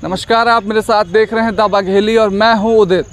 नमस्कार, आप मेरे साथ देख रहे हैं द बघेली और मैं हूं उदित।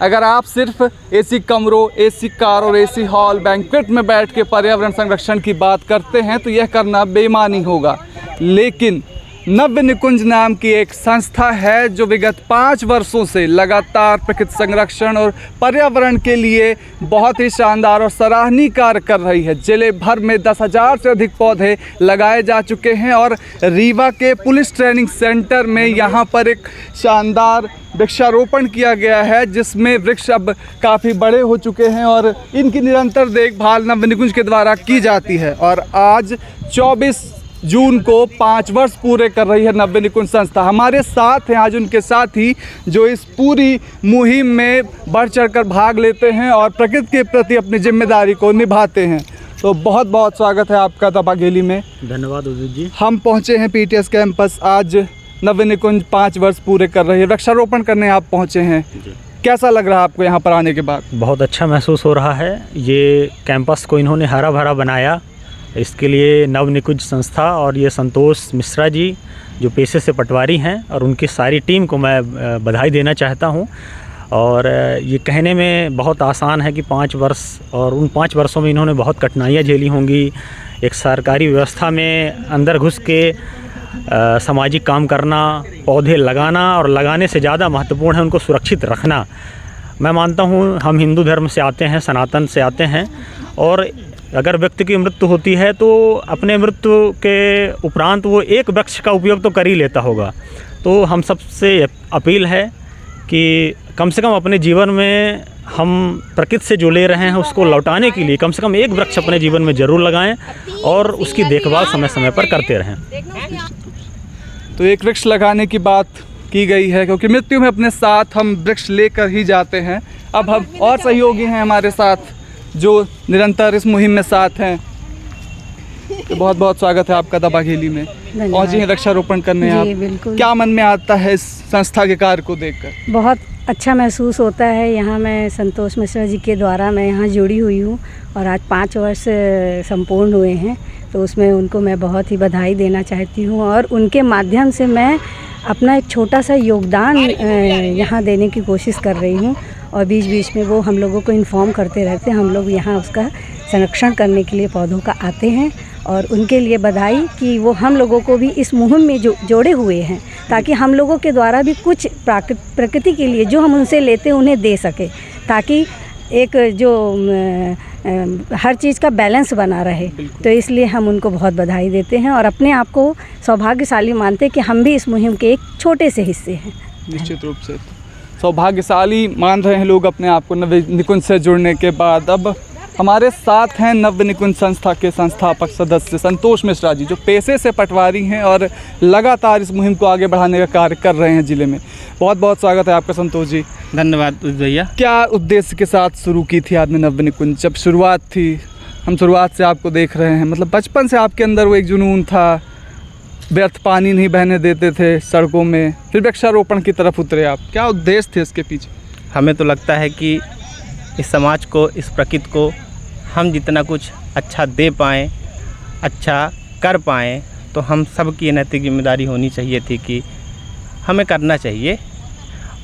अगर आप सिर्फ एसी कमरों, एसी कार और एसी हॉल, बैंक्वेट में बैठ के पर्यावरण संरक्षण की बात करते हैं तो यह करना बेईमानी होगा। लेकिन नव्य निकुंज नाम की एक संस्था है जो विगत 5 वर्षों से लगातार प्रकृति संरक्षण और पर्यावरण के लिए बहुत ही शानदार और सराहनीय कार्य कर रही है। जिले भर में 10,000 से अधिक पौधे लगाए जा चुके हैं और रीवा के पुलिस ट्रेनिंग सेंटर में यहाँ पर एक शानदार वृक्षारोपण किया गया है, जिसमें वृक्ष अब काफ़ी बड़े हो चुके हैं और इनकी निरंतर देखभाल नव्य निकुंज के द्वारा की जाती है। और आज 24 जून को 5 वर्ष पूरे कर रही है नव्य निकुंज संस्था। हमारे साथ हैं आज उनके साथी जो इस पूरी मुहिम में बढ़ चढ़कर भाग लेते हैं और प्रकृति के प्रति अपनी जिम्मेदारी को निभाते हैं। तो बहुत बहुत स्वागत है आपका द बघेली में। धन्यवाद उदित जी। हम पहुंचे हैं पीटीएस कैंपस। आज नव्य निकुंज 5 वर्ष पूरे कर रही है, वृक्षारोपण करने आप पहुंचे हैं। कैसा लग रहा है आपको यहाँ पर आने के बाद? बहुत अच्छा महसूस हो रहा है। ये कैंपस को इन्होंने हरा भरा बनाया, इसके लिए नव निकुंज संस्था और ये संतोष मिश्रा जी जो पेशे से पटवारी हैं और उनकी सारी टीम को मैं बधाई देना चाहता हूं। और ये कहने में बहुत आसान है कि 5 वर्ष, और उन 5 वर्षों में इन्होंने बहुत कठिनाइयां झेली होंगी। एक सरकारी व्यवस्था में अंदर घुस के सामाजिक काम करना, पौधे लगाना और लगाने से ज़्यादा महत्वपूर्ण है उनको सुरक्षित रखना। मैं मानता हूँ हम हिंदू धर्म से आते हैं, सनातन से आते हैं, और अगर व्यक्ति की मृत्यु होती है तो अपने मृत्यु के उपरांत वो एक वृक्ष का उपयोग तो कर ही लेता होगा। तो हम सबसे अपील है कि कम से कम अपने जीवन में हम प्रकृति से जो ले रहे हैं उसको लौटाने के लिए कम से कम एक वृक्ष अपने जीवन में ज़रूर लगाएं और उसकी देखभाल समय समय पर करते रहें। तो एक वृक्ष लगाने की बात की गई है क्योंकि मृत्यु में अपने साथ हम वृक्ष लेकर ही जाते हैं। अब हम और सहयोगी हैं हमारे साथ जो निरंतर इस मुहिम में साथ हैं। तो बहुत बहुत स्वागत है आपका द बघेली में। पहुंची हैं वृक्षारोपण करने आप। बिल्कुल। क्या मन में आता है इस संस्था के कार्य को देखकर? बहुत अच्छा महसूस होता है। यहाँ मैं संतोष मिश्रा जी के द्वारा मैं यहाँ जुड़ी हुई हूँ और आज 5 वर्ष संपूर्ण हुए हैं, तो उसमें उनको मैं बहुत ही बधाई देना चाहती हूँ और उनके माध्यम से मैं अपना एक छोटा सा योगदान यहाँ देने की कोशिश कर रही हूँ। और बीच बीच में वो हम लोगों को इन्फॉर्म करते रहते हैं। हम लोग यहाँ उसका संरक्षण करने के लिए पौधों का आते हैं और उनके लिए बधाई कि वो हम लोगों को भी इस मुहिम में जोड़े हुए हैं, ताकि हम लोगों के द्वारा भी कुछ प्रकृति के लिए जो हम उनसे लेते हैं उन्हें दे सके, ताकि एक जो हर चीज़ का बैलेंस बना रहे। तो इसलिए हम उनको बहुत बधाई देते हैं और अपने आप को सौभाग्यशाली मानते हैं कि हम भी इस मुहिम के एक छोटे से हिस्से हैं। निश्चित रूप से सौभाग्यशाली मान रहे हैं लोग अपने आप को नव्य निकुंज से जुड़ने के बाद। अब हमारे साथ हैं नव्य निकुंज संस्था के संस्थापक सदस्य संतोष मिश्रा जी, जो पेशे से पटवारी हैं और लगातार इस मुहिम को आगे बढ़ाने का कार्य कर रहे हैं जिले में। बहुत बहुत स्वागत है आपका संतोष जी। धन्यवाद भैया। क्या उद्देश्य के साथ शुरू की थी आपने नव्य निकुंज? जब शुरुआत थी, हम शुरुआत से आपको देख रहे हैं, मतलब बचपन से आपके अंदर वो एक जुनून था, व्यर्थ पानी नहीं बहने देते थे सड़कों में, फिर वृक्षारोपण की तरफ उतरे आप। क्या उद्देश्य थे इसके पीछे? हमें तो लगता है कि इस समाज को, इस प्रकृति को हम जितना कुछ अच्छा दे पाएँ, अच्छा कर पाएँ, तो हम सब की नैतिक जिम्मेदारी होनी चाहिए थी कि हमें करना चाहिए।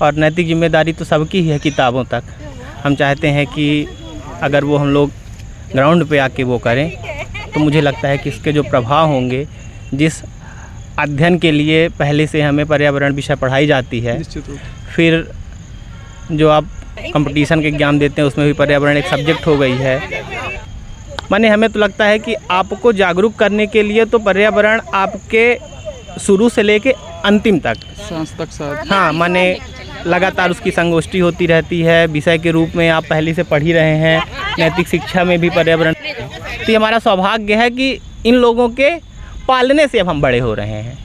और नैतिक जिम्मेदारी तो सबकी ही है किताबों तक। हम चाहते हैं कि अगर वो हम लोग ग्राउंड पे आके वो करें तो मुझे लगता है कि इसके जो प्रभाव होंगे, जिस अध्ययन के लिए पहले से हमें पर्यावरण विषय पढ़ाई जाती है, फिर जो आप कंपटीशन के एग्ज़ाम देते हैं उसमें भी पर्यावरण एक सब्जेक्ट हो गई है। माने हमें तो लगता है कि आपको जागरूक करने के लिए तो पर्यावरण आपके शुरू से लेके अंतिम तक हाँ, माने लगातार उसकी संगोष्ठी होती रहती है। विषय के रूप में आप पहले से पढ़ ही रहे हैं, नैतिक शिक्षा में भी पर्यावरण। तो ये हमारा सौभाग्य है कि इन लोगों के पालने से अब हम बड़े हो रहे हैं।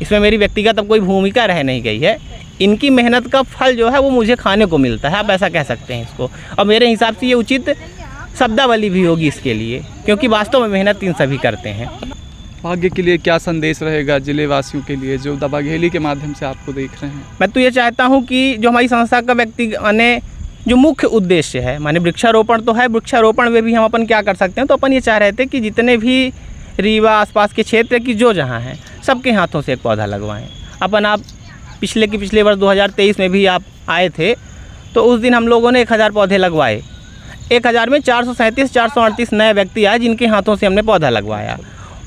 इसमें मेरी व्यक्तिगत अब कोई भूमिका रह नहीं गई है। इनकी मेहनत का फल जो है वो मुझे खाने को मिलता है, आप ऐसा कह सकते हैं इसको। और मेरे हिसाब से ये उचित शब्दावली भी होगी इसके लिए, क्योंकि वास्तव में मेहनत इन सभी करते हैं। भाग्य के लिए क्या संदेश रहेगा जिले वासियों के लिए जो द बघेली के माध्यम से आपको देख रहे हैं? मैं तो ये चाहता हूँ कि जो हमारी संस्था का व्यक्ति माने जो मुख्य उद्देश्य है, माने वृक्षारोपण तो है, वृक्षारोपण में भी हम अपन क्या कर सकते हैं, तो अपन ये चाह रहे थे कि जितने भी रीवा आसपास के क्षेत्र की जो जहाँ हैं सबके हाथों से एक पौधा लगवाएं। अपन आप पिछले वर्ष 2023 में भी आप आए थे, तो उस दिन हम लोगों ने 1000 पौधे लगवाए। 1000 में 437-438 नए व्यक्ति आए जिनके हाथों से हमने पौधा लगवाया।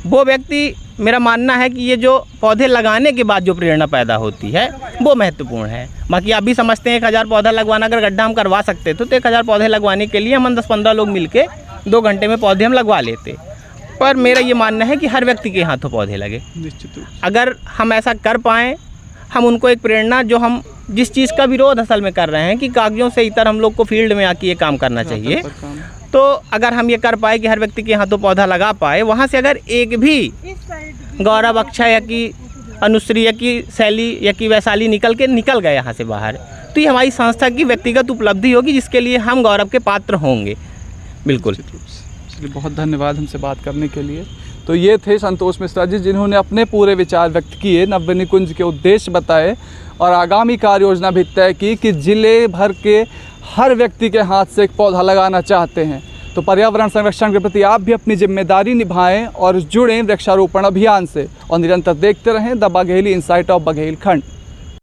वो व्यक्ति, मेरा मानना है कि ये जो पौधे लगाने के बाद जो प्रेरणा पैदा होती है वो महत्वपूर्ण है। बाकी आप भी समझते हैं 1000 पौधा लगवाना, अगर गड्ढा हम करवा सकते थे तो 1000 पौधे लगवाने के लिए हम 10-15 लोग मिलके 2 घंटे में पौधे हम लगवा लेते। पर मेरा ये मानना है कि हर व्यक्ति के हाथों पौधे लगे। निश्चित रूप अगर हम ऐसा कर पाएँ, हम उनको एक प्रेरणा, जो हम जिस चीज़ का विरोध असल में कर रहे हैं कि कागजों से इतर हम लोग को फील्ड में आके ये काम करना चाहिए, तो अगर हम ये कर पाए कि हर व्यक्ति के हाथों पौधा लगा पाए, वहाँ से अगर एक भी गौरव, अक्षय या कि अनुश्री या कि शैली या कि वैशाली निकल गए यहाँ से बाहर, तो ये हमारी संस्था की व्यक्तिगत उपलब्धि होगी जिसके लिए हम गौरव के पात्र होंगे। बिल्कुल। चलिए, बहुत धन्यवाद हमसे बात करने के लिए। तो ये थे संतोष मिश्रा जी, जिन्होंने अपने पूरे विचार व्यक्त किए, नव्य निकुंज के उद्देश्य बताए और आगामी कार्य योजना भी तय की कि जिले भर के हर व्यक्ति के हाथ से एक पौधा लगाना चाहते हैं। तो पर्यावरण संरक्षण के प्रति आप भी अपनी जिम्मेदारी निभाएं और जुड़ें वृक्षारोपण अभियान से, और निरंतर देखते रहें the Bagheli insight of Baghel खंड।